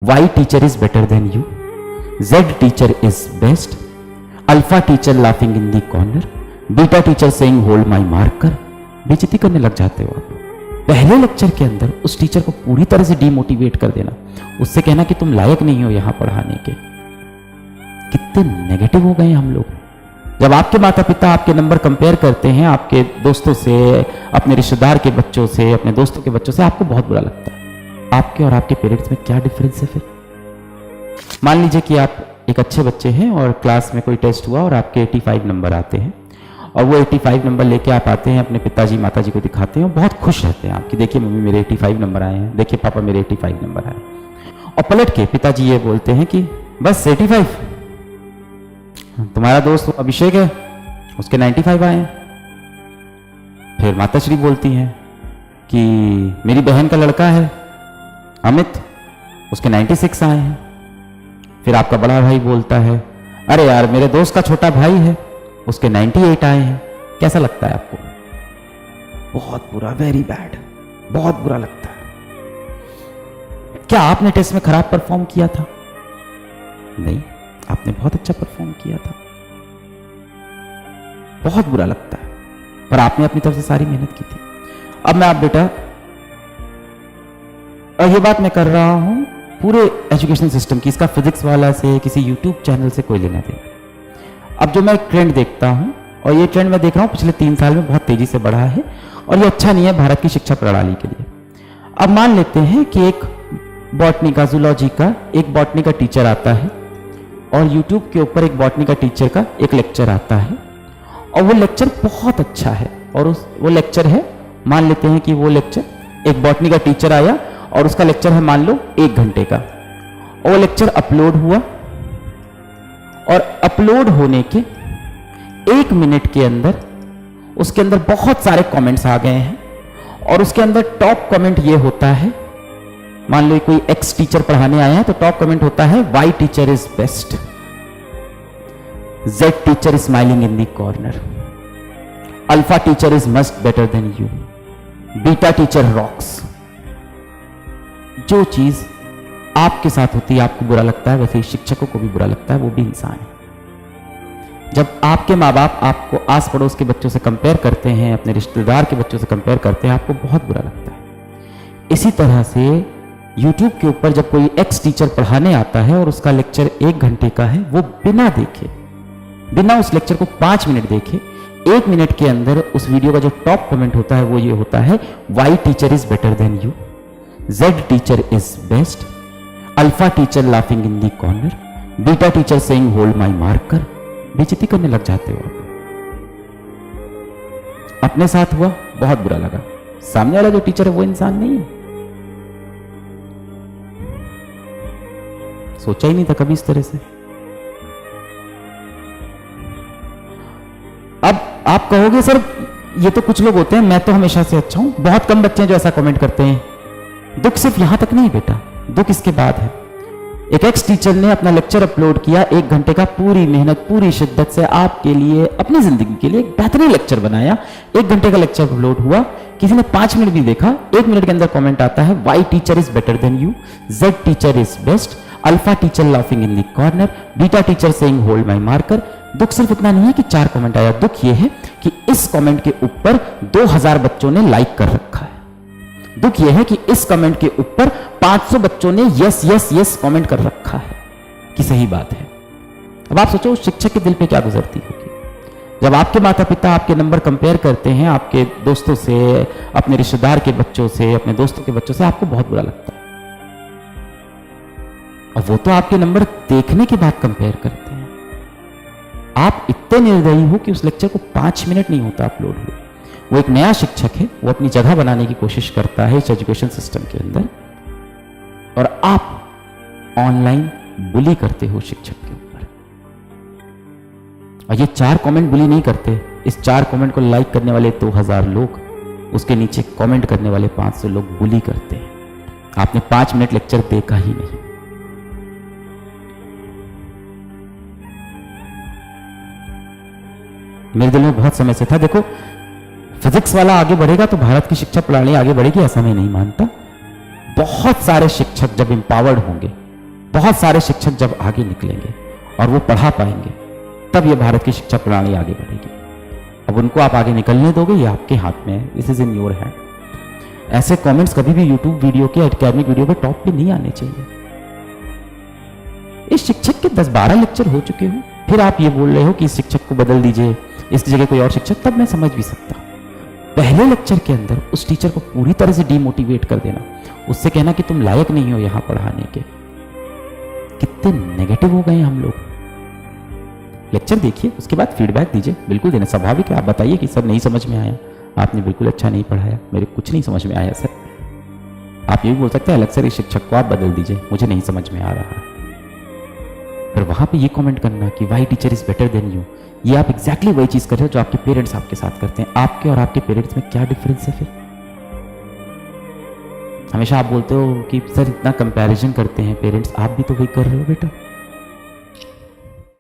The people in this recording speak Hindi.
Y teacher is better than you. Z teacher is best. Alpha teacher laughing in the corner. Beta teacher saying hold my marker. बेइज्जती करने लग जाते हो आप। पहले लेक्चर के अंदर उस टीचर को पूरी तरह से डीमोटिवेट कर देना, उससे कहना कि तुम लायक नहीं हो यहां पढ़ाने के। कितने नेगेटिव हो गए हम लोग। जब आपके माता पिता आपके नंबर कंपेयर करते हैं आपके दोस्तों से, अपने रिश्तेदार के बच्चों से, अपने दोस्तों के बच्चों से, आपको बहुत बुरा लगता है। आपके और आपके पेरेंट्स में क्या डिफरेंस है फिर? मान लीजिए कि आप एक अच्छे बच्चे हैं और क्लास में कोई टेस्ट हुआ और आपके 85 नंबर आते हैं, और वो 85 नंबर लेके आप आते हैं, अपने पिताजी माताजी को दिखाते हैं और बहुत खुश रहते हैं आपकी, देखिए मम्मी मेरे 85 नंबर आए हैं, देखिए पापा मेरे 85 नंबर आए। और पलट के पिताजी ये बोलते हैं कि बस 85, तुम्हारा दोस्त अभिषेक है उसके 95 आए हैं। फिर माताश्री बोलती हैं कि मेरी बहन का लड़का है अमित, उसके 96 आए हैं। फिर आपका बड़ा भाई बोलता है अरे यार मेरे दोस्त का छोटा भाई है उसके 98 आए हैं। कैसा लगता है आपको? बहुत बुरा, वेरी बैड, बहुत बुरा लगता है। क्या आपने टेस्ट में खराब परफॉर्म किया था? नहीं, आपने बहुत अच्छा परफॉर्म किया था। बहुत बुरा लगता है, पर आपने अपनी तरफ से सारी मेहनत की थी। अब मैं आप बेटा, और ये बात मैं कर रहा हूं पूरे एजुकेशन सिस्टम की, इसका फिजिक्स वाला से, किसी यूट्यूब चैनल से कोई लेना देना। अब जो मैं ट्रेंड देखता हूं, और ये ट्रेंड मैं देख रहा हूं पिछले 3 साल में बहुत तेजी से बढ़ा है, और ये अच्छा नहीं है भारत की शिक्षा प्रणाली के लिए। अब मान लेते हैं कि एक बॉटनी का, जूलॉजी का एक बॉटनी का टीचर आता है, और यूट्यूब के ऊपर एक बॉटनी का टीचर का एक लेक्चर आता है, और वो लेक्चर बहुत अच्छा है, और वो लेक्चर है, मान लेते हैं कि वो लेक्चर, एक बॉटनी का टीचर आया और उसका लेक्चर है मान लो 1 घंटे का, और वो लेक्चर अपलोड हुआ, और अपलोड होने के 1 मिनट के अंदर उसके अंदर बहुत सारे कमेंट्स आ गए हैं, और उसके अंदर टॉप कमेंट ये होता है, मान लो कोई एक्स टीचर पढ़ाने आए हैं तो टॉप कमेंट होता है Y teacher is best, Z teacher is smiling in the corner, alpha teacher is must better than you, beta teacher rocks. जो चीज आपके साथ होती है आपको बुरा लगता है, वैसे ही शिक्षकों को भी बुरा लगता है, वो भी इंसान है। जब आपके माँ बाप आपको आस पड़ोस के बच्चों से कंपेयर करते हैं, अपने रिश्तेदार के बच्चों से कंपेयर करते हैं, आपको बहुत बुरा लगता है। इसी तरह से YouTube के ऊपर जब कोई एक्स टीचर पढ़ाने आता है और उसका लेक्चर 1 घंटे का है, वो बिना देखे, बिना उस लेक्चर को 5 मिनट देखे, 1 मिनट के अंदर उस वीडियो का जो टॉप कमेंट होता है वो ये होता है Y teacher is better than you, Z teacher is best, alpha teacher laughing in the corner, beta teacher saying hold my marker। बेइज्जती करने लग जाते हो आप। अपने साथ हुआ, बहुत बुरा लगा। सामने वाला जो टीचर है वो इंसान नहीं है, सोचा ही नहीं था कभी इस तरह से। अब आप कहोगे सर ये तो कुछ लोग होते हैं, मैं तो हमेशा से अच्छा हूं। बहुत कम बच्चे हैं जो ऐसा कमेंट करते हैं। दुख सिर्फ यहां तक नहीं बेटा, दुख इसके बाद है। एक एक्स टीचर ने अपना लेक्चर अपलोड किया 1 घंटे का, पूरी मेहनत पूरी शिद्दत से आपके लिए, अपनी जिंदगी के लिए एक बेहतरीन लेक्चर बनाया। 1 घंटे का लेक्चर अपलोड हुआ, किसी ने 5 मिनट भी देखा, 1 मिनट के अंदर कमेंट आता है Y teacher is better than you, Z teacher is best, alpha teacher laughing in the corner, beta teacher saying hold my marker. दुख सिर्फ इतना नहीं है कि 4 कमेंट आया, दुख यह है कि इस कमेंट के ऊपर 2000 बच्चों ने लाइक कर रखा है। दुख यह है कि इस कमेंट के ऊपर 500 बच्चों ने यस यस यस कमेंट कर रखा है कि सही बात है। अब आप सोचो उस शिक्षक के दिल पे क्या गुजरती होगी जब आपके माता पिता आपके नंबर कंपेयर करते हैं आपके दोस्तों से, अपने रिश्तेदार के बच्चों से, अपने दोस्तों के बच्चों से, आपको बहुत बुरा लगता है। और वो तो आपके नंबर देखने के बाद कंपेयर करते हैं। आप इतने निर्दयी हो कि उस लेक्चर को 5 मिनट नहीं होता अपलोड हुए। वो एक नया शिक्षक है, वो अपनी जगह बनाने की कोशिश करता है इस एजुकेशन सिस्टम के अंदर, और आप ऑनलाइन बुली करते हो शिक्षक के ऊपर। और ये 4 कमेंट बुली नहीं करते, इस 4 कमेंट को लाइक करने वाले 2000 लोग, उसके नीचे कमेंट करने वाले 500 लोग बुली करते हैं। आपने 5 मिनट लेक्चर देखा ही नहीं। मेरे दिल में बहुत समय से था, देखो फिजिक्स वाला आगे बढ़ेगा तो भारत की शिक्षा प्रणाली आगे बढ़ेगी, ऐसा मैं नहीं मानता। बहुत सारे शिक्षक जब एम्पावर्ड होंगे, बहुत सारे शिक्षक जब आगे निकलेंगे और वो पढ़ा पाएंगे, तब ये भारत की शिक्षा प्रणाली आगे बढ़ेगी। अब उनको आप आगे निकलने दोगे, ये आपके हाथ में है, this is in your hand. ऐसे कमेंट्स कभी भी यूट्यूब वीडियो के, एकेडमिक वीडियो पे टॉप पे नहीं आने चाहिए। इस शिक्षक के 10-12 लेक्चर हो चुके हो, फिर आप ये बोल रहे हो कि इस शिक्षक को बदल दीजिए, इसकी जगह कोई और शिक्षक, तब मैं समझ भी सकता। पहले लेक्चर के अंदर उस टीचर को पूरी तरह से डीमोटिवेट कर देना, उससे कहना कि तुम लायक नहीं हो यहां पढ़ाने के। कितने नेगेटिव हो गए हम लोग। लेक्चर देखिए, उसके बाद फीडबैक दीजिए, बिल्कुल देना, स्वाभाविक है। आप बताइए कि सर नहीं समझ में आया, आपने बिल्कुल अच्छा नहीं पढ़ाया, मेरे कुछ नहीं समझ में आया सर। आप ये भी बोल सकते हैं अलग से इस शिक्षक को आप बदल दीजिए, मुझे नहीं समझ में आ रहा। फिर वहां पे ये कमेंट करना कि Y teacher is better than you, ये आप एग्जैक्टली वही चीज कर रहे हो जो आपके पेरेंट्स आपके साथ करते हैं। आपके और आपके पेरेंट्स में क्या डिफरेंस है? फिर हमेशा आप बोलते हो कि सर इतना कंपैरिजन करते हैं पेरेंट्स, आप भी तो वही कर रहे हो बेटा।